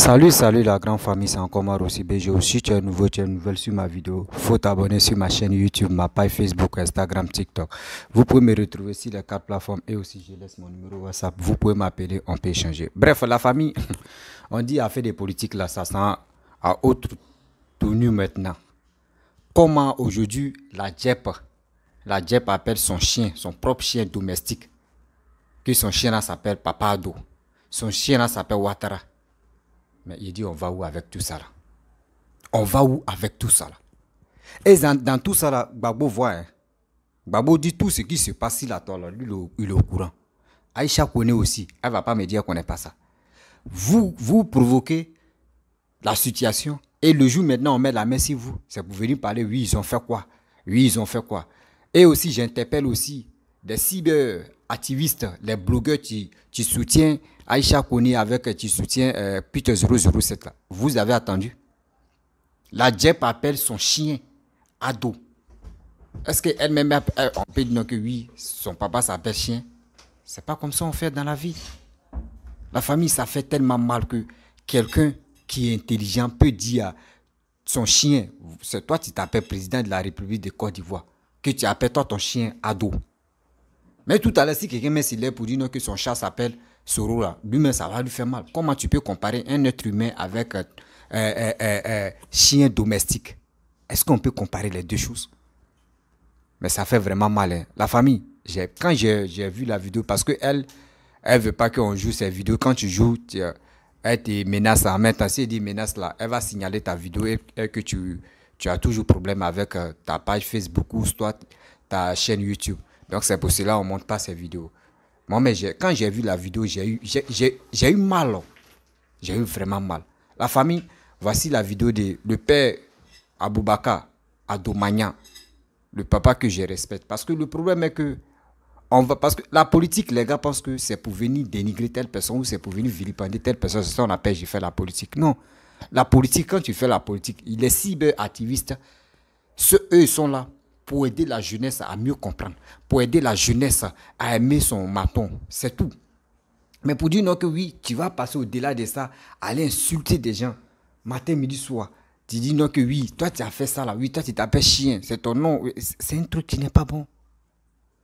Salut la grande famille, c'est encore Maro CBG. Aussi, tu es nouveau, tu es nouvelle sur ma vidéo. Faut t'abonner sur ma chaîne YouTube, ma page Facebook, Instagram, TikTok. Vous pouvez me retrouver sur les 4 plateformes et aussi je laisse mon numéro WhatsApp. Vous pouvez m'appeler, on peut échanger. Bref, la famille, on dit à faire des politiques là, ça sent à autre tenue maintenant. Comment aujourd'hui la Djep appelle son chien, son propre chien domestique, que son chien là s'appelle Papa Ado, son chien là s'appelle Ouattara. Mais il dit, on va où avec tout ça là? On va où avec tout ça là? Et dans tout ça là, Gbagbo voit, hein? Gbagbo dit tout ce qui se passe là, lui il est au courant. Aïcha connaît aussi, elle ne va pas me dire qu'on n'est pas ça. Vous provoquez la situation et le jour maintenant on met la main sur vous. C'est pour venir parler, oui ils ont fait quoi? Oui ils ont fait quoi? Et aussi j'interpelle aussi des cyber-activistes, les blogueurs qui soutiennent Aïcha Koni avec qui soutient Peter 007 là. Vous avez attendu? La Djep appelle son chien Ado. Est-ce qu'elle-même, on peut dire que oui, son papa s'appelle chien? C'est pas comme ça on fait dans la vie. La famille, ça fait tellement mal que quelqu'un qui est intelligent peut dire à son chien, c'est toi qui t'appelles président de la République de Côte d'Ivoire, que tu appelles toi ton chien Ado. Mais tout à l'heure, si quelqu'un met sur l'air pour dire non, que son chat s'appelle Soro, là, lui-même, ça va lui faire mal. Comment tu peux comparer un être humain avec un chien domestique? Est-ce qu'on peut comparer les deux choses? Mais ça fait vraiment mal. Hein. La famille, quand j'ai vu la vidéo, parce qu'elle ne veut pas qu'on joue ces vidéos. Quand tu joues, elle te menace en même temps. Si elle dit menace là, elle va signaler ta vidéo et que tu as toujours problème avec ta page Facebook ou soit ta chaîne YouTube. Donc c'est pour cela qu'on ne montre pas ces vidéos. Moi, mais quand j'ai vu la vidéo, j'ai eu mal. J'ai eu vraiment mal. La famille, voici la vidéo de le père Aboubakar Adomagnan, le papa que je respecte. Parce que le problème est que parce que la politique, les gars pensent que c'est pour venir dénigrer telle personne ou c'est pour venir vilipender telle personne. C'est ça qu'on appelle j'ai fait la politique. Non. La politique, quand tu fais la politique, les cyber-activistes, eux, ils sont là pour aider la jeunesse à mieux comprendre, pour aider la jeunesse à aimer son maton. C'est tout. Mais pour dire non que oui, tu vas passer au-delà de ça, aller insulter des gens, matin, midi, soir. Tu dis non que oui, toi tu as fait ça là, oui, toi tu t'appelles chien, c'est ton nom. C'est un truc qui n'est pas bon.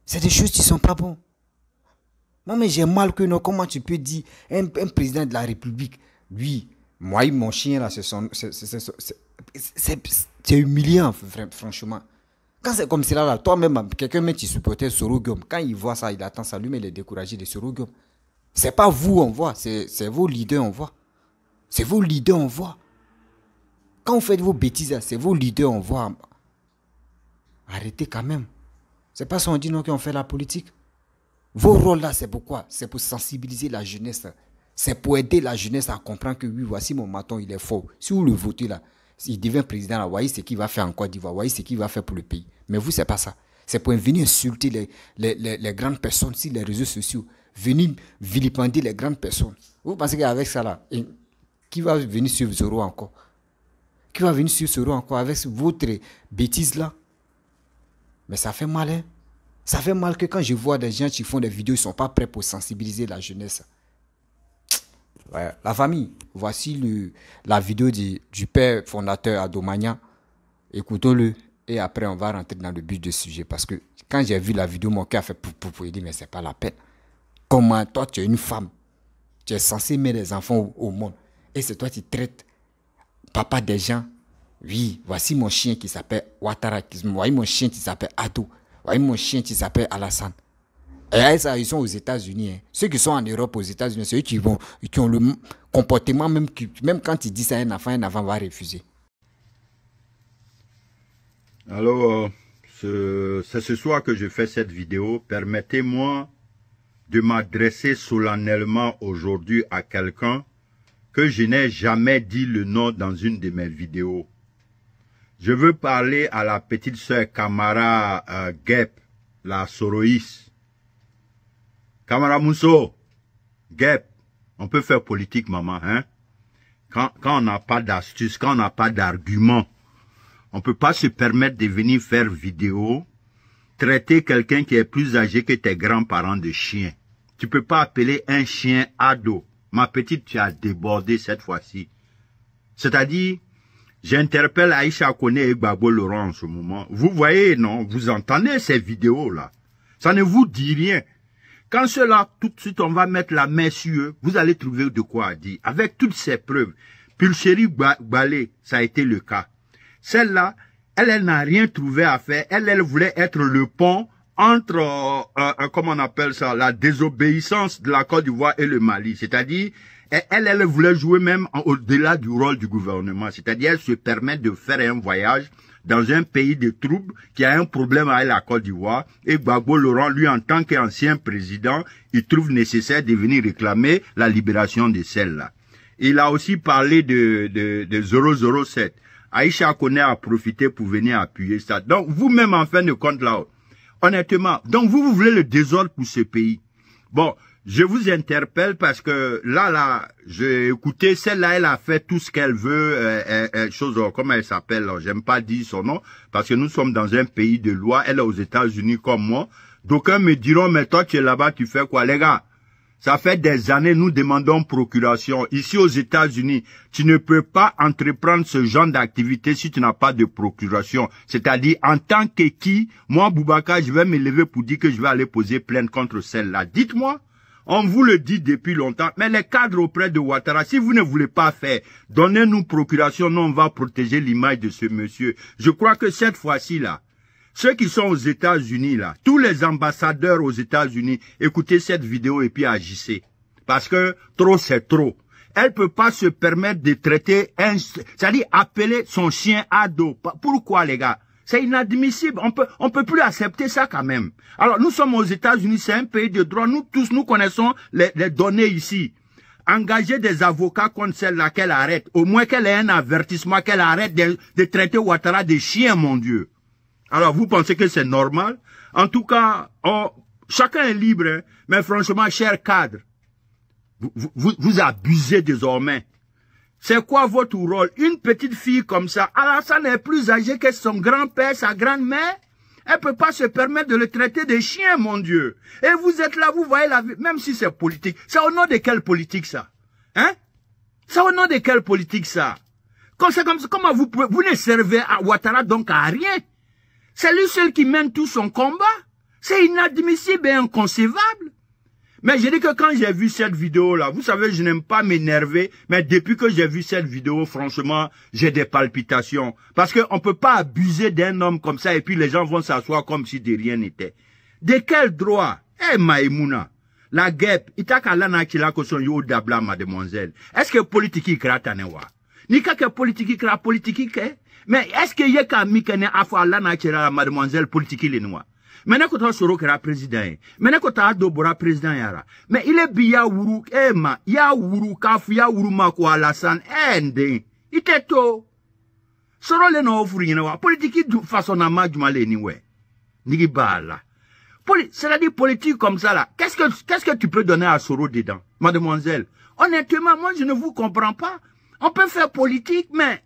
C'est des choses qui ne sont pas bonnes. Moi, mais j'ai mal que non, comment tu peux dire un président de la République, lui, moi, mon chien là, c'est humiliant, franchement. Quand c'est comme cela, là, toi-même, quelqu'un met tu supportais Sorogum. Quand il voit ça, il attend ça, lui, mais il est découragé de Sorogum. C'est pas vous, on voit, c'est vos leaders, on voit. C'est vos leaders, on voit. Quand vous faites vos bêtises, c'est vos leaders, on voit. Arrêtez quand même. C'est pas ça on dit non qu'on fait la politique. Vos rôles là, c'est pourquoi? C'est pour sensibiliser la jeunesse. C'est pour aider la jeunesse à comprendre que oui, voici mon maton, il est fort. Si vous le votez là, s'il devient président là, voyez ce qu'il va faire en Côte d'Ivoire, voyez ce qu'il va faire pour le pays. Mais vous, c'est pas ça. C'est pour venir insulter les grandes personnes sur les réseaux sociaux. Venir vilipender les grandes personnes. Vous pensez qu'avec ça là, qui va venir sur Zoro encore? Qui va venir sur Zoro encore avec votre bêtise là? Mais ça fait mal, hein? Ça fait mal que quand je vois des gens qui font des vidéos, ils ne sont pas prêts pour sensibiliser la jeunesse. Ouais, la famille, voici la vidéo du père fondateur Adomagnan. Écoutons-le et après on va rentrer dans le but du sujet. Parce que quand j'ai vu la vidéo, mon cœur a fait pour il dit mais c'est pas la peine. Comment toi tu es une femme, tu es censé mettre des enfants au monde et c'est toi qui traites papa des gens. Oui, voici mon chien qui s'appelle Ouattara. Voici mon chien qui s'appelle Ado. Voici mon chien qui s'appelle Alassane. Et ça, ils sont aux États-Unis. Hein. Ceux qui sont en Europe, aux États-Unis, c'est eux qui ont le comportement, même quand ils disent à un enfant va refuser. Alors, c'est ce soir que je fais cette vidéo. Permettez-moi de m'adresser solennellement aujourd'hui à quelqu'un que je n'ai jamais dit le nom dans une de mes vidéos. Je veux parler à la petite sœur Camara Guep, la Soroïs. Camara Mousso, Guep, on peut faire politique, maman, hein? Quand on n'a pas d'astuce, quand on n'a pas d'argument, on ne peut pas se permettre de venir faire vidéo, traiter quelqu'un qui est plus âgé que tes grands-parents de chien. Tu ne peux pas appeler un chien Ado. ma petite, tu as débordé cette fois-ci. C'est-à-dire, j'interpelle Aïcha Kone et Gbagbo Laurent en ce moment. Vous voyez, non, vous entendez ces vidéos-là. Ça ne vous dit rien. Quand cela, tout de suite, on va mettre la main sur eux, vous allez trouver de quoi dire. Avec toutes ces preuves. Pulchérie Balé, ça a été le cas. Celle-là, elle n'a rien trouvé à faire. Elle voulait être le pont entre, comment on appelle ça, la désobéissance de la Côte d'Ivoire et le Mali. C'est-à-dire, elle voulait jouer même au-delà du rôle du gouvernement. C'est-à-dire, elle se permet de faire un voyage dans un pays de troubles qui a un problème avec la Côte d'Ivoire. Et Gbagbo Laurent, lui, en tant qu'ancien président, il trouve nécessaire de venir réclamer la libération de celle-là. Il a aussi parlé de 007. Aïcha Kone a profité pour venir appuyer ça. Donc, vous-même, en fin de compte, là, honnêtement, donc vous voulez le désordre pour ce pays. Bon, je vous interpelle parce que là, j'ai écouté, celle-là, elle a fait tout ce qu'elle veut, comment elle s'appelle, j'aime pas dire son nom, parce que nous sommes dans un pays de loi, elle est aux États-Unis comme moi. D'aucuns me diront, mais toi, tu es là-bas, tu fais quoi, les gars? Ça fait des années, nous demandons procuration. Ici aux États-Unis, tu ne peux pas entreprendre ce genre d'activité si tu n'as pas de procuration. C'est-à-dire, en tant que qui, moi, Boubacar, je vais me lever pour dire que je vais aller poser plainte contre celle-là. Dites-moi, on vous le dit depuis longtemps, mais les cadres auprès de Ouattara, si vous ne voulez pas faire, donnez-nous procuration, nous on va protéger l'image de ce monsieur. Je crois que cette fois-ci, là, ceux qui sont aux États-Unis, là, tous les ambassadeurs aux États-Unis, écoutez cette vidéo et puis agissez. Parce que trop, c'est trop. Elle peut pas se permettre de traiter c'est-à-dire appeler son chien ado. Pourquoi, les gars? C'est inadmissible. On peut plus accepter ça quand même. Alors, nous sommes aux États-Unis, c'est un pays de droit. Nous tous, nous connaissons les données ici. Engager des avocats contre celle-là qu'elle arrête. Au moins qu'elle ait un avertissement, qu'elle arrête de traiter Ouattara de chien, mon Dieu. Alors, vous pensez que c'est normal? En tout cas, chacun est libre, hein? Mais franchement, cher cadre, vous abusez désormais. C'est quoi votre rôle? Une petite fille comme ça, Alassane est plus âgée que son grand-père, sa grand-mère. Elle peut pas se permettre de le traiter de chien, mon Dieu. Et vous êtes là, vous voyez la vie, même si c'est politique. C'est au nom de quelle politique, ça? Hein? C'est au nom de quelle politique, ça? Comment vous ne servez à Ouattara donc à rien? C'est lui seul qui mène tout son combat. C'est inadmissible et inconcevable. Mais j'ai dit que quand j'ai vu cette vidéo-là, vous savez, je n'aime pas m'énerver, mais depuis que j'ai vu cette vidéo, franchement, j'ai des palpitations. Parce qu'on ne peut pas abuser d'un homme comme ça et puis les gens vont s'asseoir comme si de rien n'était. De quel droit? Eh, Maïmouna, la guêpe, itakalana kila koson yo dabla, mademoiselle. Est-ce que politique y kra tanewa? Ni ka ke politique y kra politique ke? Mais est-ce que y'a qu'à mikene afwa la na mademoiselle politique les noirs? Maintenant que tu Soro kera président, maintenant que tu Dobora président yara. Mais il est bien wuru ya wuru kafu ya wuru mako Alassane ende. Iteto. Soro le no offre wa politique de façon na majumale niwe. Nigi bala. C'est-à-dire politique comme ça là. Qu'est-ce que tu peux donner à Soro dedans, mademoiselle? Honnêtement, moi je ne vous comprends pas. On peut faire politique, mais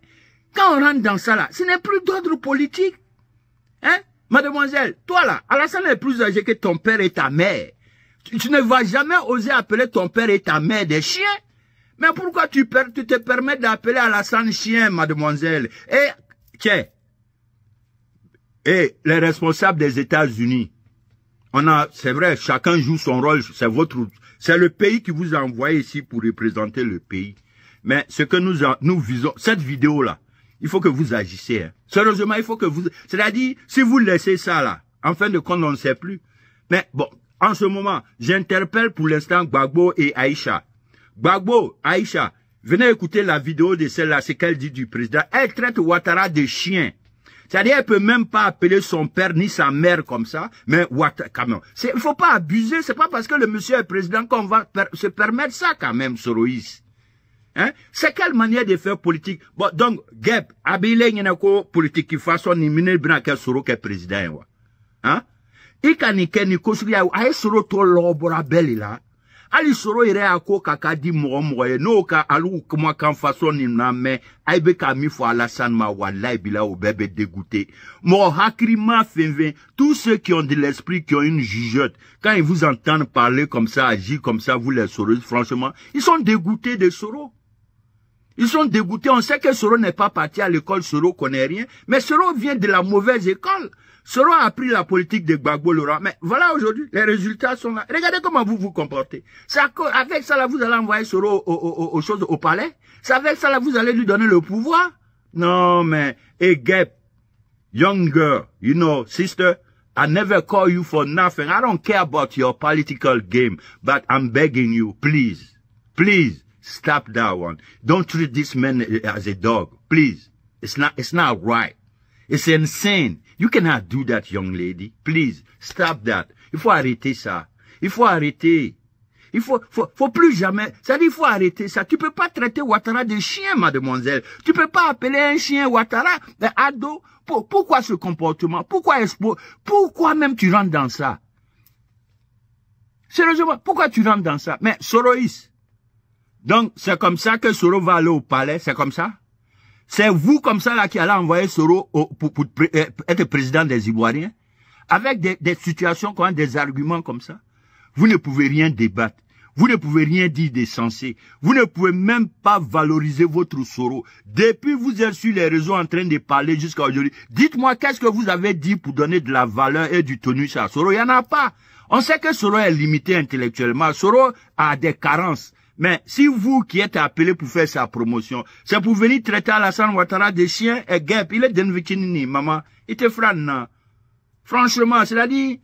quand on rentre dans ça là, ce n'est plus d'ordre politique. Hein? Mademoiselle, toi là, Alassane est plus âgé que ton père et ta mère. Tu ne vas jamais oser appeler ton père et ta mère des chiens. Mais pourquoi tu te permets d'appeler Alassane chien, mademoiselle? Et, tiens, et les responsables des États-Unis, c'est vrai, chacun joue son rôle, c'est le pays qui vous a envoyé ici pour représenter le pays. Mais ce que nous visons, cette vidéo-là, il faut que vous agissiez. Hein. Sérieusement, il faut que vous... C'est-à-dire, si vous laissez ça là, en fin de compte, on ne sait plus. Mais bon, en ce moment, j'interpelle pour l'instant Gbagbo et Aïcha. Gbagbo, Aïcha, venez écouter la vidéo de celle-là, c'est qu'elle dit du président. Elle traite Ouattara de chien. C'est-à-dire, elle peut même pas appeler son père ni sa mère comme ça, mais Ouattara, quand même. Il faut pas abuser, c'est pas parce que le monsieur est président qu'on va se permettre ça quand même, Soroïs. Hein? C'est quelle manière de faire politique? Bon, donc, Gep, abile n'yako politique qui façon ni mine bina ke Soro ke président wa. Hein? Ika ni ke ni kosuri ya aye Soro to lobora beli la. Ali soro ire ako kaka di mo no ka alu kuma kan façon ni na me aibe ka mi fo Alassane ma wallahi bila au bébé dégoûté. Mo hakrima fenven, tous ceux qui ont de l'esprit, qui ont une jugeote, quand ils vous entendent parler comme ça, agir comme ça, vous les Soro, franchement, ils sont dégoûtés de Soro. Ils sont dégoûtés. On sait que Soro n'est pas parti à l'école, Soro connaît rien, mais Soro vient de la mauvaise école. Soro a appris la politique de Gbagbo Laurent. Mais voilà aujourd'hui, les résultats sont là. Regardez comment vous vous comportez. Avec ça là, vous allez envoyer Soro aux choses au palais. C'est avec ça là, vous allez lui donner le pouvoir. Non, mais, hey, Gep, young girl, you know, sister, I never call you for nothing. I don't care about your political game, but I'm begging you, please, please, stop that one. Don't treat this man as a dog, please. It's not right. It's insane. You cannot do that, young lady. Please, stop that. Il faut arrêter ça. Il faut arrêter. Il faut plus jamais. Ça dit, il faut arrêter ça. Tu peux pas traiter Ouattara de chien, mademoiselle. Tu peux pas appeler un chien Ouattara de ado. Pourquoi ce comportement? Pourquoi même tu rentres dans ça? Sérieusement, pourquoi tu rentres dans ça? Mais Soroïs. Donc, c'est comme ça que Soro va aller au palais, c'est comme ça? C'est vous comme ça là qui allez envoyer Soro pour être président des Ivoiriens? Avec des situations comme des arguments comme ça? Vous ne pouvez rien débattre. Vous ne pouvez rien dire de sensé. Vous ne pouvez même pas valoriser votre Soro. Depuis vous êtes sur les réseaux en train de parler jusqu'à aujourd'hui. Dites-moi qu'est-ce que vous avez dit pour donner de la valeur et du tonus à Soro? Il n'y en a pas. On sait que Soro est limité intellectuellement. Soro a des carences. Mais si vous qui êtes appelé pour faire sa promotion, c'est pour venir traiter Alassane Ouattara de chien et guêpe, il est d'Envikinini, maman. Il te frane. Franchement, c'est-à-dire,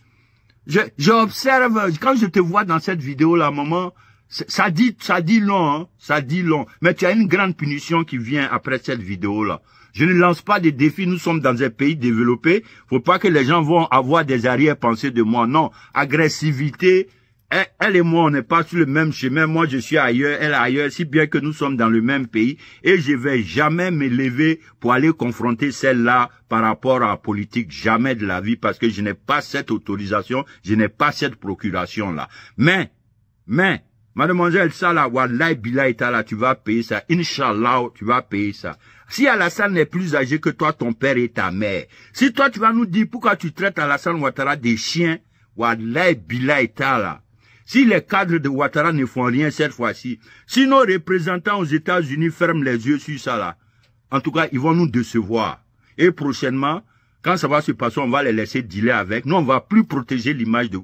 j'observe, quand je te vois dans cette vidéo-là, maman, ça dit long, hein, ça dit long. Mais tu as une grande punition qui vient après cette vidéo-là. Je ne lance pas des défis, nous sommes dans un pays développé. Faut pas que les gens vont avoir des arrière-pensées de moi. Non, agressivité. Elle et moi, on n'est pas sur le même chemin. Moi, je suis ailleurs, elle est ailleurs, si bien que nous sommes dans le même pays. Et je vais jamais me lever pour aller confronter celle-là par rapport à la politique. Jamais de la vie, parce que je n'ai pas cette autorisation, je n'ai pas cette procuration-là. Mais, mademoiselle, ça là, wallahi billahi ta'ala, tu vas payer ça. Inch'Allah, tu vas payer ça. Si Alassane n'est plus âgé que toi, ton père et ta mère, si toi, tu vas nous dire pourquoi tu traites Alassane Ouattara des chiens, wallahi billahi ta'ala. Si les cadres de Ouattara ne font rien cette fois-ci, si nos représentants aux États-Unis ferment les yeux sur ça là, en tout cas, ils vont nous décevoir. Et prochainement, quand ça va se passer, on va les laisser dealer avec. Nous, on va plus protéger l'image du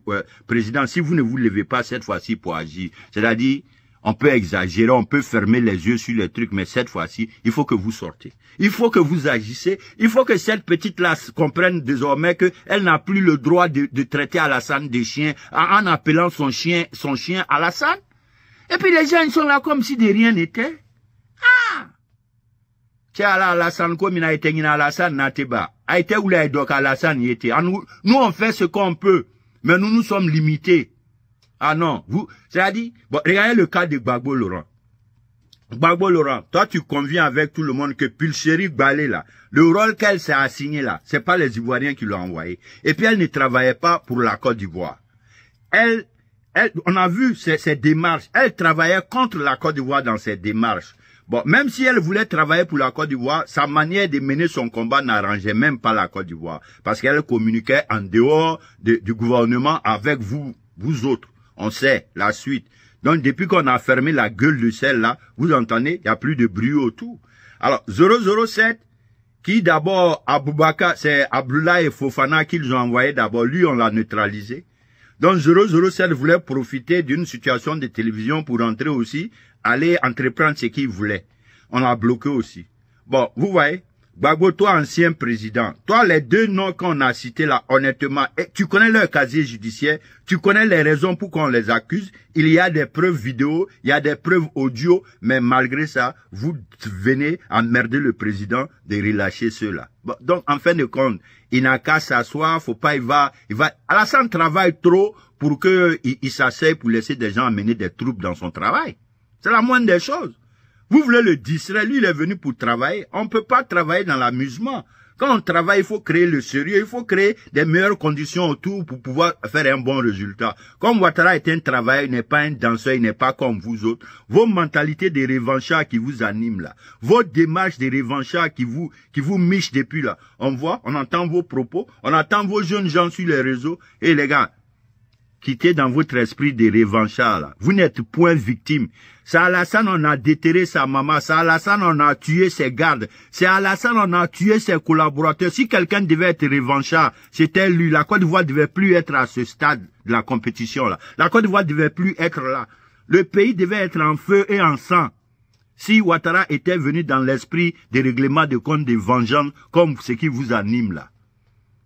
président si vous ne vous levez pas cette fois-ci pour agir. C'est-à-dire, on peut exagérer, on peut fermer les yeux sur les trucs, mais cette fois-ci, il faut que vous sortez. Il faut que vous agissez. Il faut que cette petite-là comprenne désormais qu'elle n'a plus le droit de traiter Alassane des chiens en appelant son chien Alassane. Et puis les gens, ils sont là comme si de rien n'était. Ah! Tiens, Alassane, comme il a été Alassane, Nateba. A été où les donc Alassane y était. Nous, on fait ce qu'on peut, mais nous sommes limités. Ah non, c'est-à-dire, bon, regardez le cas de Gbagbo Laurent. Gbagbo Laurent, toi tu conviens avec tout le monde que Pulchéri Balé là, le rôle qu'elle s'est assigné là, c'est pas les Ivoiriens qui l'ont envoyé. Et puis elle ne travaillait pas pour la Côte d'Ivoire. On a vu ses démarches, elle travaillait contre la Côte d'Ivoire dans ses démarches. Bon, même si elle voulait travailler pour la Côte d'Ivoire, sa manière de mener son combat n'arrangeait même pas la Côte d'Ivoire. Parce qu'elle communiquait en dehors du gouvernement avec vous autres. On sait la suite. Donc, depuis qu'on a fermé la gueule de celle-là, vous entendez, il n'y a plus de bruit autour. Alors, 007, qui d'abord, Aboubaka, c'est Abdullah et Fofana qu'ils ont envoyé d'abord. Lui, on l'a neutralisé. Donc, 007 voulait profiter d'une situation de télévision pour entrer aussi, aller entreprendre ce qu'il voulait. On l'a bloqué aussi. Bon, vous voyez, Gbagbo, toi, ancien président, toi, les deux noms qu'on a cités là, honnêtement, tu connais leur casier judiciaire, tu connais les raisons pour qu'on les accuse, il y a des preuves vidéo, il y a des preuves audio, mais malgré ça, vous venez emmerder le président de relâcher ceux-là. Bon, donc, en fin de compte, il n'a qu'à s'asseoir, faut pas, il va, Alassane travaille trop pour il s'asseye pour laisser des gens amener des troupes dans son travail. C'est la moindre des choses. Vous voulez le distraire, lui il est venu pour travailler. On ne peut pas travailler dans l'amusement. Quand on travaille, il faut créer le sérieux, il faut créer des meilleures conditions autour pour pouvoir faire un bon résultat. Comme Ouattara est un travailleur, il n'est pas un danseur, il n'est pas comme vous autres. Vos mentalités de revanchards qui vous animent là, vos démarches de revanchards qui vous michent depuis là. On voit, on entend vos propos, on entend vos jeunes gens sur les réseaux. Et les gars, quittez dans votre esprit des revanchards là. Vous n'êtes point victime. C'est Alassane, on a déterré sa maman. C'est Alassane, on a tué ses gardes. C'est Alassane, on a tué ses collaborateurs. Si quelqu'un devait être revanchard, c'était lui. La Côte d'Ivoire devait plus être à ce stade de la compétition là. La Côte d'Ivoire devait plus être là. Le pays devait être en feu et en sang. Si Ouattara était venu dans l'esprit des règlements de compte des vengeances comme ce qui vous anime là.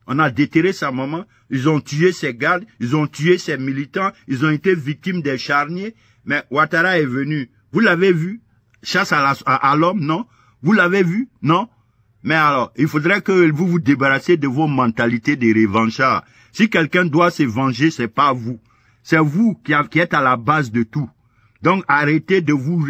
On a déterré sa maman, ils ont tué ses gardes, ils ont tué ses militants, ils ont été victimes des charniers. Mais Ouattara est venu. Vous l'avez vu? Chasse à l'homme, non? Vous l'avez vu? Non? Mais alors, il faudrait que vous vous débarrassiez de vos mentalités de revanchards. Si quelqu'un doit se venger, c'est pas vous. C'est vous qui êtes à la base de tout. Donc, arrêtez de vous,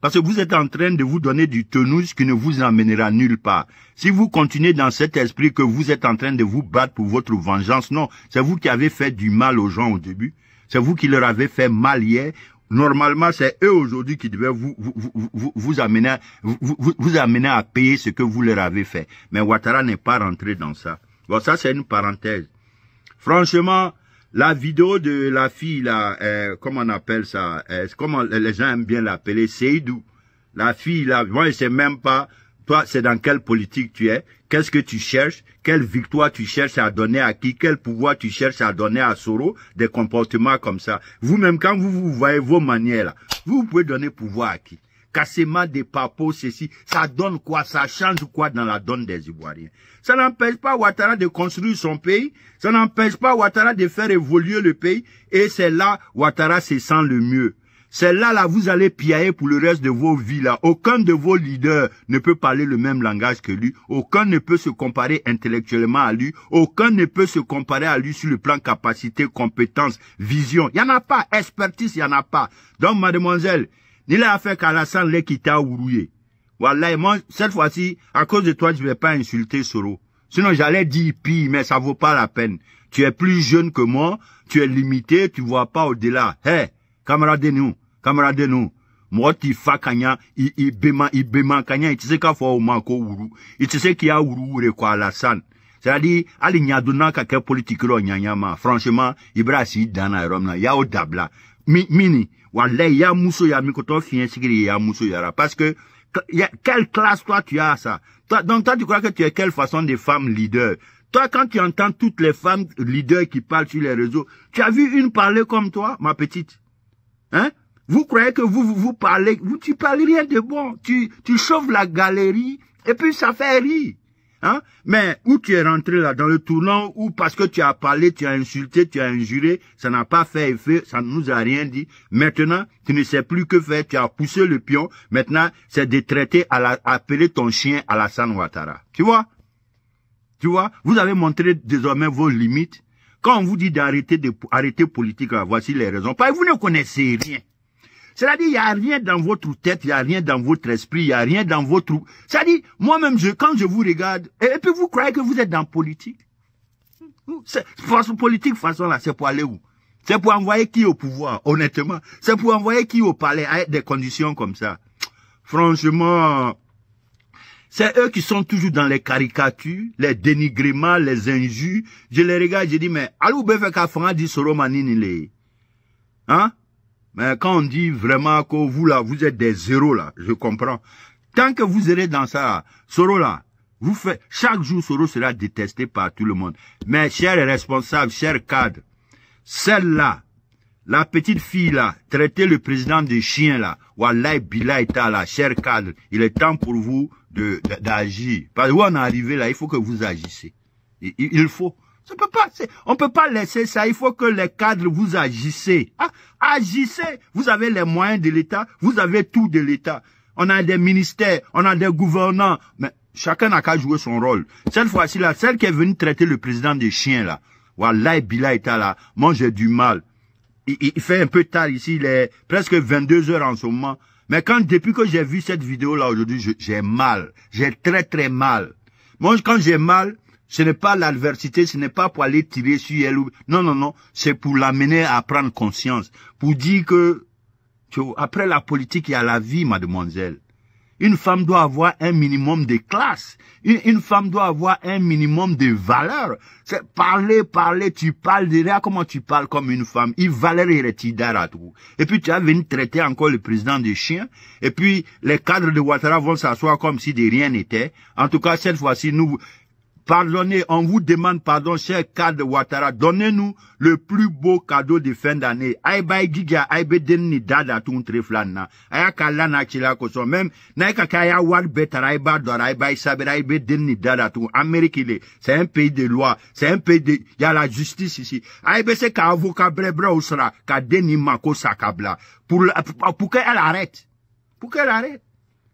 parce que vous êtes en train de vous donner du tonus qui ne vous emmènera nulle part. Si vous continuez dans cet esprit que vous êtes en train de vous battre pour votre vengeance, non, c'est vous qui avez fait du mal aux gens au début. C'est vous qui leur avez fait mal hier. Normalement, c'est eux aujourd'hui qui devaient vous amener à payer ce que vous leur avez fait. Mais Ouattara n'est pas rentré dans ça. Bon, ça, c'est une parenthèse. Franchement, la vidéo de la fille, là, comment on appelle ça, comment les gens aiment bien l'appeler, Seydou. La fille, là, moi, je sais même pas, toi, c'est dans quelle politique tu es, qu'est-ce que tu cherches, quelle victoire tu cherches à donner à qui, quel pouvoir tu cherches à donner à Soro, des comportements comme ça. Vous-même, quand vous voyez vos manières, là, vous pouvez donner pouvoir à qui? Cassement des papos, ceci, ça donne quoi, ça change quoi dans la donne des Ivoiriens? Ça n'empêche pas Ouattara de construire son pays, ça n'empêche pas Ouattara de faire évoluer le pays, et c'est là Ouattara se sent le mieux. C'est là, vous allez piailler pour le reste de vos vies, là. Aucun de vos leaders ne peut parler le même langage que lui. Aucun ne peut se comparer intellectuellement à lui. Aucun ne peut se comparer à lui sur le plan capacité, compétence, vision. Il n'y en a pas. Expertise, il n'y en a pas. Donc, mademoiselle, il a fait qu'Alassane l'ait quitté à Ourouye. Voilà, et moi, cette fois-ci, à cause de toi, je ne vais pas insulter Soro. Sinon, j'allais dire pire, mais ça vaut pas la peine. Tu es plus jeune que moi, tu es limité, tu vois pas au-delà. Hé, camarade de nous. Moi, tu fais kanya, il béman kanya, il sait qu'il faut au manco ouru. Il sait qu'il y a ouru quoi Alassane. C'est-à-dire, ali nyaduna kake politique ro nyanyama. Franchement, ibrasi dana romna, ya o dabla. Mini, walay, ya mousso ya mikoto fien sigiri ya mousso yara. Parce que, quelle classe toi tu as ça? Donc toi, tu crois que tu es quelle façon de femme leader? Toi, quand tu entends toutes les femmes leaders qui parlent sur les réseaux, tu as vu une parler comme toi, ma petite? Hein? Vous croyez que vous parlez, tu parles rien de bon. Tu chauffes la galerie et puis ça fait rire. Hein? Mais où tu es rentré là, dans le tournant, ou parce que tu as parlé, tu as insulté, tu as injuré, ça n'a pas fait effet, ça ne nous a rien dit. Maintenant, tu ne sais plus que faire, tu as poussé le pion. Maintenant, c'est de traiter appeler ton chien Alassane Ouattara. Tu vois? Vous avez montré désormais vos limites. Quand on vous dit d'arrêter politique, là, voici les raisons. Parce que vous ne connaissez rien. C'est-à-dire, il n'y a rien dans votre tête, il n'y a rien dans votre esprit, il n'y a rien dans votre... C'est-à-dire, moi-même, quand je vous regarde, et puis vous croyez que vous êtes dans politique. Politique, façon là, c'est pour aller où? C'est pour envoyer qui au pouvoir, honnêtement? C'est pour envoyer qui au palais avec des conditions comme ça? Franchement, c'est eux qui sont toujours dans les caricatures, les dénigrements, les injures. Je les regarde, je dis, mais, allô, Befeka dit Soro Manini, hein? Mais quand on dit vraiment que vous là, vous êtes des zéros là, je comprends. Tant que vous serez dans ça, Soro là, vous faites, chaque jour Soro sera détesté par tout le monde. Mais chers responsables, chers cadres, celle-là, la petite fille là, traiter le président de chien là, Wallahi Billahi Ta'ala, chers cadres, il est temps pour vous d'agir. Parce que où on est arrivé là, il faut que vous agissez. Il faut. On peut pas laisser ça. Il faut que les cadres vous agissez. Ah, agissez. Vous avez les moyens de l'État. Vous avez tout de l'État. On a des ministères. On a des gouvernants. Mais chacun n'a qu'à jouer son rôle. Cette fois-ci là, celle qui est venue traiter le président des chiens là. Wallahi Billahi Ta'ala. Moi j'ai du mal. Il fait un peu tard ici. Il est presque 22 heures en ce moment. Mais quand, depuis que j'ai vu cette vidéo-là aujourd'hui, j'ai mal. J'ai très, très mal. Moi, quand j'ai mal, ce n'est pas l'adversité, ce n'est pas pour aller tirer sur elle. Non, non, non. C'est pour l'amener à prendre conscience. Pour dire que, après la politique, il y a la vie, mademoiselle. Une femme doit avoir un minimum de classe. Une femme doit avoir un minimum de valeur. C'est parler, tu parles derrière comment tu parles comme une femme. Il valait à tout. Et puis tu as venu traiter encore le président de chien. Et puis les cadres de Ouattara vont s'asseoir comme si de rien n'était. En tout cas, cette fois-ci, nous... Pardonnez, on vous demande pardon, cher cadre de Ouattara, donnez-nous le plus beau cadeau de fin d'année. Aïbaï giga, aïbe denni dada tun treflana. Aya kalana chila koso même, naïka kaya wad betara aïba dora aïbaï sabera aïbe denni dada tun. Amérique c'est un pays de loi, c'est un pays de, il y a la justice ici. Aïbe c'est ka avocat brebre osra, ka denni mako sakabla. Pour qu'elle arrête. Pour qu'elle arrête.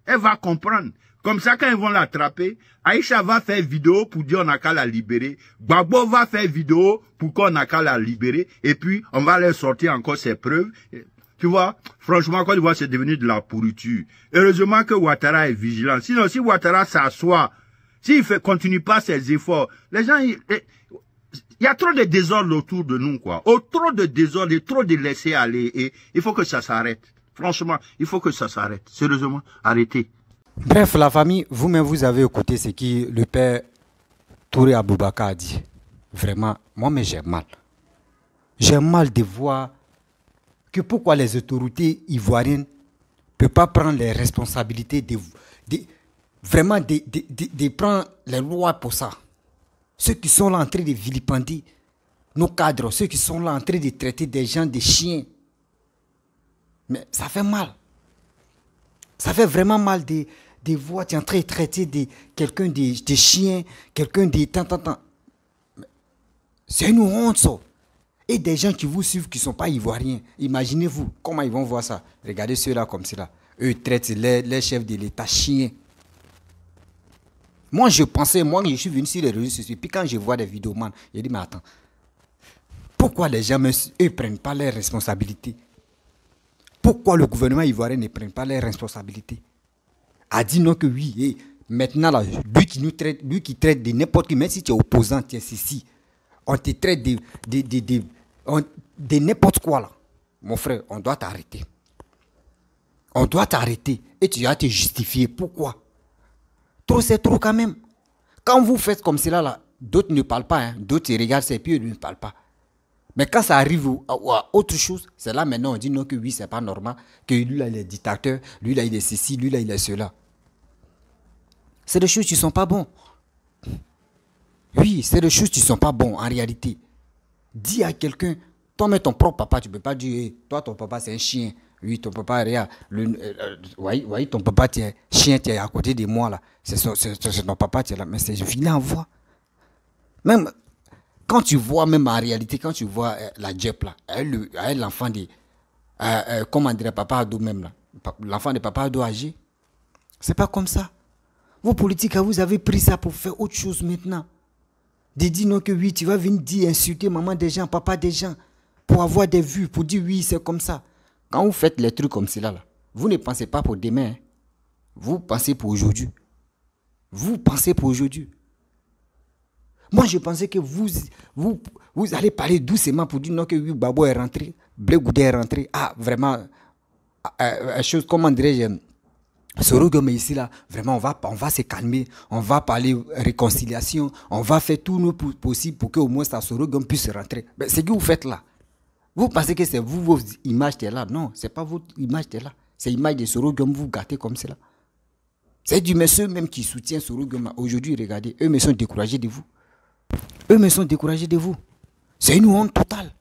Elle va comprendre. Comme ça, quand ils vont l'attraper, Aïcha va faire vidéo pour dire on n'a qu'à la libérer. Gbagbo va faire vidéo pour qu'on n'a qu'à la libérer. Et puis, on va leur sortir encore ses preuves. Tu vois, franchement, Côte d'Ivoire, c'est devenu de la pourriture. Heureusement que Ouattara est vigilant. Sinon, si Ouattara s'assoit, s'il continue pas ses efforts, les gens, il y a trop de désordre autour de nous, quoi. Trop de désordre et trop de laisser aller. Et il faut que ça s'arrête. Franchement, il faut que ça s'arrête. Sérieusement, arrêtez. Bref, la famille, vous-même, vous avez écouté ce que le père Touré Aboubaka a dit. Vraiment, moi, mais j'ai mal. J'ai mal de voir que pourquoi les autorités ivoiriennes ne peuvent pas prendre les responsabilités de prendre les lois pour ça. Ceux qui sont là en train de vilipender nos cadres, ceux qui sont là en train de traiter des gens des chiens. Mais ça fait mal. Ça fait vraiment mal de voir, tu es en train de traiter quelqu'un de chien, quelqu'un de tant. C'est une honte, ça. Et des gens qui vous suivent qui ne sont pas ivoiriens. Imaginez-vous comment ils vont voir ça. Regardez ceux-là comme cela. Eux traitent les chefs de l'État chiens. Moi, je suis venu sur les réseaux sociaux. Puis quand je vois des vidéos, man, je dis, mais attends. Pourquoi les gens, eux, ne prennent pas leurs responsabilités? Pourquoi le gouvernement ivoirien ne prend pas les responsabilités? A dit non que oui. Et maintenant, là, lui qui traite de n'importe qui, même si tu es opposant, tu es ici, on te traite de n'importe quoi là. Mon frère, on doit t'arrêter. On doit t'arrêter. Et tu vas te justifier. Pourquoi? Trop, c'est trop quand même. Quand vous faites comme cela, là, d'autres ne parlent pas. Hein. D'autres se regardent ses pieds et ne parlent pas. Mais quand ça arrive à autre chose, c'est là maintenant on dit non que oui, c'est pas normal, que lui là il est dictateur, lui là il est ceci, lui là il est cela. C'est des choses qui sont pas bons. Oui, c'est des choses qui sont pas bons en réalité. Dis à quelqu'un, toi mais ton propre papa, tu peux pas dire, hey, toi ton papa c'est un chien. Oui, ton papa, regarde, oui, ton papa tu es chien, tu es à côté de moi là. C'est ton papa, tu es là, mais c'est vilain à voir. Même quand tu vois, même en réalité, quand tu vois la Djep là, elle l'enfant de, comment dirait Papa Ado même là, l'enfant de Papa Ado âgé, c'est pas comme ça. Vos politiques, vous avez pris ça pour faire autre chose maintenant. De dire non que oui, tu vas venir dire, insulter maman des gens, papa des gens, pour avoir des vues, pour dire oui, c'est comme ça. Quand vous faites les trucs comme cela, là, vous ne pensez pas pour demain, hein. Vous pensez pour aujourd'hui. Vous pensez pour aujourd'hui. Moi, je pensais que vous allez parler doucement pour dire non que oui, Babo est rentré, Blé Goudé est rentré. Ah, vraiment, chose, comment dirais-je, Sorogum est ici là, vraiment, on va se calmer, on va parler réconciliation, on va faire tout le possible pour qu'au moins ça Sorogum puisse rentrer. Mais ce que vous faites là, vous pensez que c'est vous, vos images qui sont là. Non, ce n'est pas votre image qui est là. C'est l'image de Sorogum, vous gâtez comme cela. C'est du monsieur même qui soutient Sorogum. Aujourd'hui, regardez, eux me sont découragés de vous. Eux me sont découragés de vous. C'est une honte totale.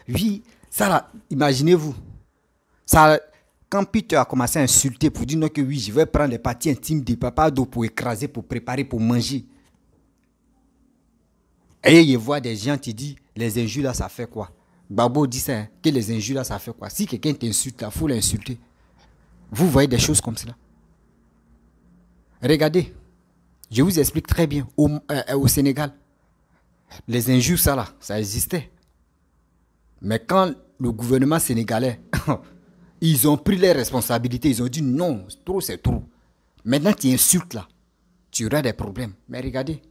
Oui, ça là, imaginez-vous. Ça, quand Peter a commencé à insulter pour dire non que oui, je vais prendre les parties intimes de Papa Ado pour écraser, pour préparer, pour manger. Et il voit des gens qui disent, les injures là, ça fait quoi? Babo dit ça, hein, que les injures là, ça fait quoi? Si quelqu'un t'insulte, il faut l'insulter. Vous voyez des choses comme cela. Regardez. Je vous explique très bien. Au Sénégal, les injures, ça là, ça existait. Mais quand le gouvernement sénégalais Ils ont pris les responsabilités. Ils ont dit non, trop c'est trop. Maintenant, tu insultes là. Tu auras des problèmes. Mais regardez.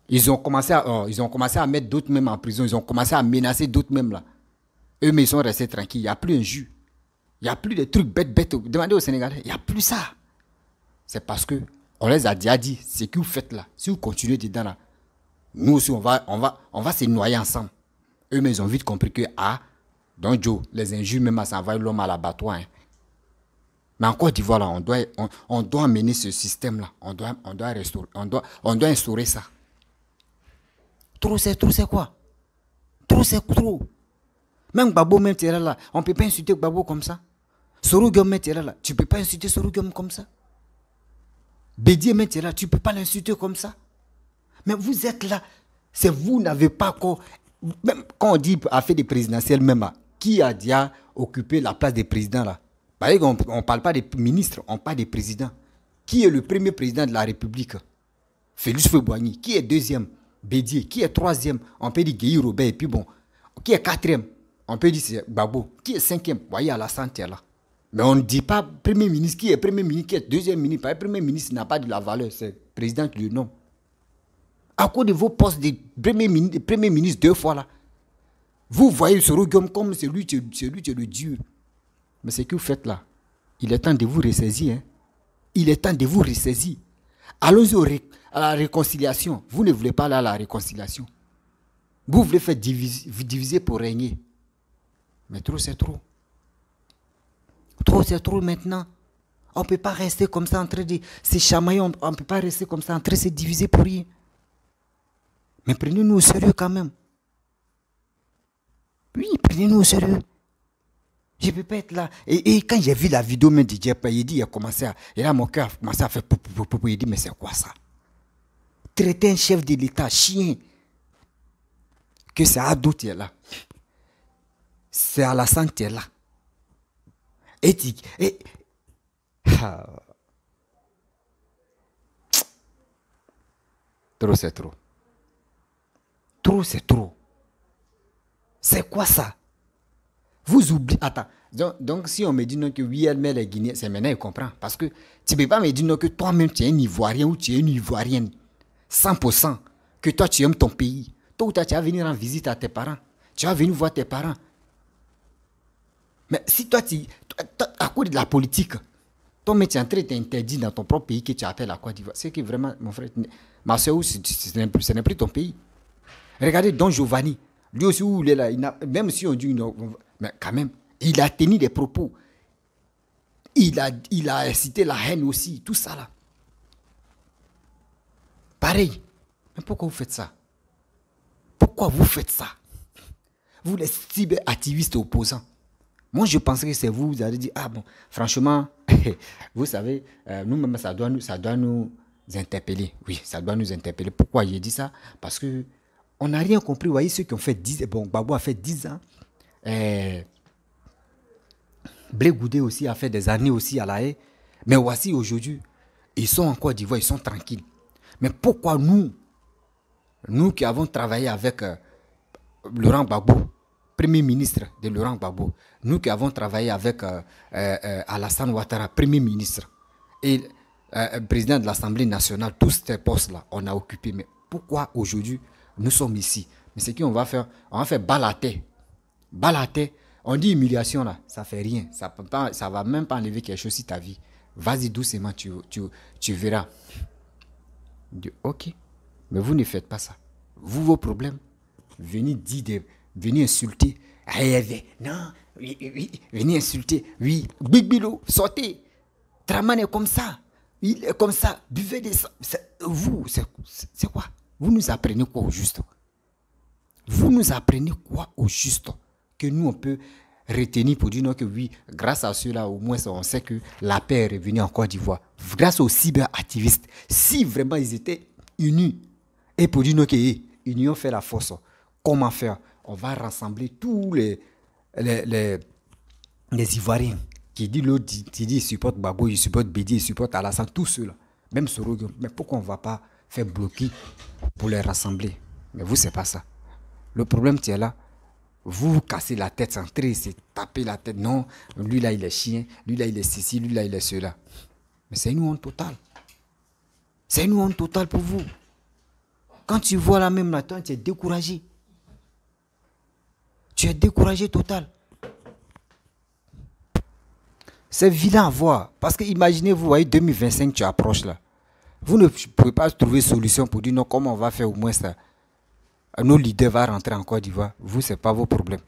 Ils ont commencé à mettre d'autres même en prison. Ils ont commencé à menacer d'autres même là. Eux, mais ils sont restés tranquilles. Il n'y a plus un jus. Il n'y a plus de trucs bêtes. Demandez aux Sénégalais. Il n'y a plus ça. C'est parce que on les a déjà dit. Ce que vous faites là. Si vous continuez dedans là. Nous aussi, on va se noyer ensemble. Eux, mais ils ont vite compris que, donc Joe, les injures même, ça envoie l'homme à l'abattoir. Hein. Mais en Côte d'Ivoire, là, on doit amener ce système-là. On doit instaurer ça. Trop, c'est quoi? Trop, c'est trop. Même Gbagbo, même tu es là, on ne peut pas insulter Gbagbo comme ça. Sorogum, même tu es là, tu ne peux pas insulter Sorogum comme ça. Bédié, même tu es là, tu ne peux pas l'insulter comme ça. Mais vous êtes là, c'est vous n'avez pas encore... Même quand on dit affaire des présidentielles, même là, qui a déjà occupé la place des présidents là? Par exemple, on ne parle pas des ministres, on parle des présidents. Qui est le premier président de la République? Félix Houphouët-Boigny. Qui est deuxième? Bédié. Qui est troisième? On peut dire Guy Robert. Et puis bon, qui est quatrième? On peut dire c'est Gbagbo. Qui est cinquième? Voyez, Alassane est là. Mais on ne dit pas premier ministre. Qui est premier ministre? Qui est deuxième ministre? Parce que premier ministre n'a pas de la valeur. C'est le président qui le nomme. À cause de vos postes de premier ministre 2 fois là, vous voyez ce Sorogum comme celui qui est le Dieu. Mais ce que vous faites là, il est temps de vous ressaisir. Hein? Il est temps de vous ressaisir. Allons-y à la réconciliation. Vous ne voulez pas aller à la réconciliation. Vous voulez faire diviser pour régner. Mais trop, c'est trop. Trop, c'est trop maintenant. On ne peut pas rester comme ça en train de se chamailler. On ne peut pas rester comme ça en train de se diviser pour rien. Mais prenez-nous au sérieux quand même. Oui, prenez-nous au sérieux. Je ne peux pas être là. Et quand j'ai vu la vidéo de DJ Paye, et là mon cœur a commencé à faire pou. Il dit, mais c'est quoi ça? Traiter un chef de l'État, chien. Que c'est Adou qui est là. C'est Alassane qui est là. Trop, c'est trop. Trop, c'est trop. C'est quoi ça? Vous oubliez. Attends. Donc, si on me dit non que oui, elle met les Guinéens, c'est maintenant, il comprend. Parce que tu ne peux pas me dire non que toi-même, tu es un Ivoirien ou tu es une Ivoirienne. 100%. Que toi, tu aimes ton pays. Toi ou toi, tu vas venir en visite à tes parents. Tu vas venir voir tes parents. Mais si toi, à cause de la politique, ton métier en train t'interdit dans ton propre pays que tu appelles la Côte d'Ivoire. C'est que vraiment, mon frère, ma soeur, ce n'est plus ton pays. Regardez Don Giovanni. Lui aussi, où il est là, même si on dit non, mais quand même, il a tenu des propos. Il a incité la haine aussi, tout ça là. Pareil. Mais pourquoi vous faites ça? Pourquoi vous faites ça? Vous les cyberactivistes opposants. Moi, je pensais que c'est vous, vous allez dire, ah bon, franchement, vous savez, nous-mêmes, ça doit nous interpeller. Oui, ça doit nous interpeller. Pourquoi j'ai dit ça? Parce que on n'a rien compris. Vous voyez, ceux qui ont fait 10 ans, bon, Gbagbo a fait 10 ans. Blé Goudé aussi a fait des années aussi à la haie. Mais voici aujourd'hui, ils sont en Côte d'Ivoire, ils sont tranquilles. Mais pourquoi nous qui avons travaillé avec Laurent Gbagbo, Premier ministre de Laurent Gbagbo, nous qui avons travaillé avec Alassane Ouattara, Premier ministre, et président de l'Assemblée nationale, tous ces postes-là, on a occupé. Mais pourquoi aujourd'hui nous sommes ici? Mais c'est qu'on va faire, on va faire balater. Balater. On dit humiliation là, ça fait rien. Ça va même pas enlever quelque chose sur ta vie. Vas-y doucement, tu verras. Je dis, ok, mais vous ne faites pas ça. Vous, vos problèmes, venez insulter. Non, oui, venez insulter. Oui, Big Bilo, sortez. Traman est comme ça. Il est comme ça. Buvez des... Vous, c'est quoi? Vous nous apprenez quoi au juste? Vous nous apprenez quoi au juste? Que nous, on peut retenir pour dire non, que oui, grâce à ceux-là, au moins, on sait que la paix est revenue en Côte d'Ivoire. Grâce aux cyberactivistes, si vraiment ils étaient unis, et pour dire non, que union fait la force, comment faire? On va rassembler tous les Ivoiriens qui disent l'autre, qui dit supporte Gbagbo, il supporte Bédié, il supporte Alassane, tous ceux-là. Même Sorogum. Mais pourquoi on ne va pas faire bloquer pour les rassembler? Mais vous, c'est pas ça. Le problème, c'est là. Vous vous cassez la tête, centrez, c'est taper la tête. Non, lui là il est chien, lui là il est ceci, lui là il est cela. Mais c'est une honte totale. C'est une honte totale pour vous. Quand tu vois la même là, toi, tu es découragé. Tu es découragé total. C'est vilain à voir. Parce que imaginez, vous voyez, 2025, tu approches là. Vous ne pouvez pas trouver solution pour dire non, comment on va faire au moins ça. Nos leaders vont rentrer en Côte d'Ivoire. Vous, ce n'est pas vos problèmes.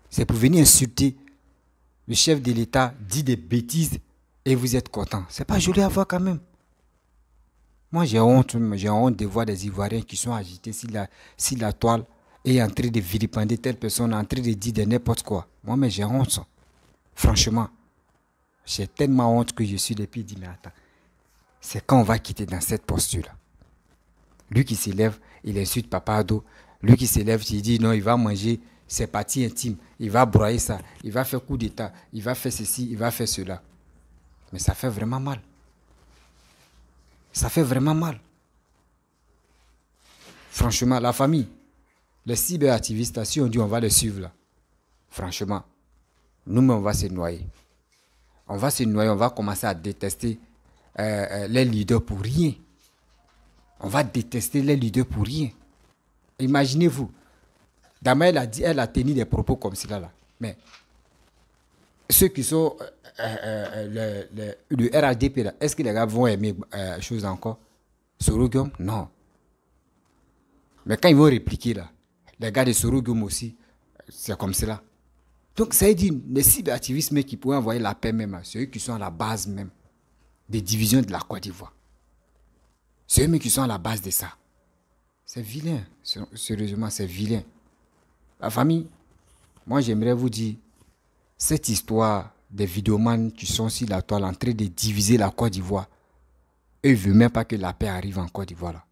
C'est pour venir insulter le chef de l'État, dit des bêtises et vous êtes content. C'est pas joli à voir quand même. Moi, j'ai honte de voir des Ivoiriens qui sont agités si la toile est en train de vilipender telle personne, en train de dire de n'importe quoi. Moi, mais j'ai honte. Ça. Franchement, j'ai tellement honte que je suis depuis dit, mais attends, c'est quand on va quitter dans cette posture-là. Lui qui s'élève, il insulte Papa Ado. Lui qui s'élève, il dit non, il va manger ses parties intimes, il va broyer ça, il va faire coup d'état, il va faire ceci, il va faire cela. Mais ça fait vraiment mal. Ça fait vraiment mal. Franchement, la famille, les cyberactivistes, si on dit on va les suivre là, franchement, nous-mêmes on va se noyer. On va se noyer, on va commencer à détester les leaders pour rien. On va détester les leaders pour rien. Imaginez-vous, Dama elle a tenu des propos comme cela là. Mais ceux qui sont le RADP là, est-ce que les gars vont aimer chose encore? Sorogium? Non. Mais quand ils vont répliquer là, les gars de Sorogium aussi, c'est comme cela. Donc ça veut dire, les cyberactivistes qui pourraient envoyer la paix même, c'est eux qui sont à la base même des divisions de la Côte d'Ivoire. C'est eux qui sont à la base de ça. C'est vilain. Sérieusement, c'est vilain. La famille, moi j'aimerais vous dire, cette histoire des vidéomans qui sont sur la toile en train de diviser la Côte d'Ivoire, eux ne veulent même pas que la paix arrive en Côte d'Ivoire. Là.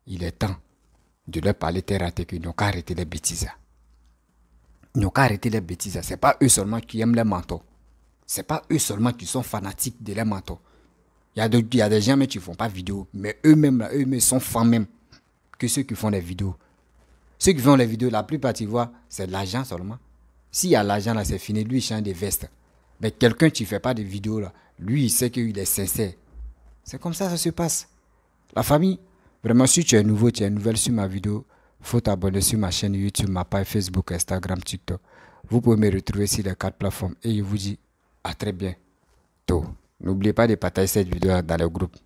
Il est temps de leur parler terre à terre qu'ils n'ont qu'à arrêter les bêtises. Ils n'ont qu'à arrêter les bêtises. Ce n'est pas eux seulement qui aiment les manteaux. Ce n'est pas eux seulement qui sont fanatiques de les manteaux. Il y a des gens qui ne font pas de vidéo, mais eux-mêmes sont fans même que ceux qui font des vidéos. Ceux qui font les vidéos, la plupart, tu vois, c'est de l'argent seulement. S'il y a l'argent là, c'est fini. Lui, il change des vestes. Mais quelqu'un qui ne fait pas de vidéos là, lui, il sait qu'il est sincère. C'est comme ça que ça se passe. La famille, vraiment, si tu es nouveau, tu es nouvelle sur ma vidéo, il faut t'abonner sur ma chaîne YouTube, ma page Facebook, Instagram, TikTok. Vous pouvez me retrouver sur les 4 plateformes et je vous dis à très bientôt. N'oubliez pas de partager cette vidéo dans le groupe.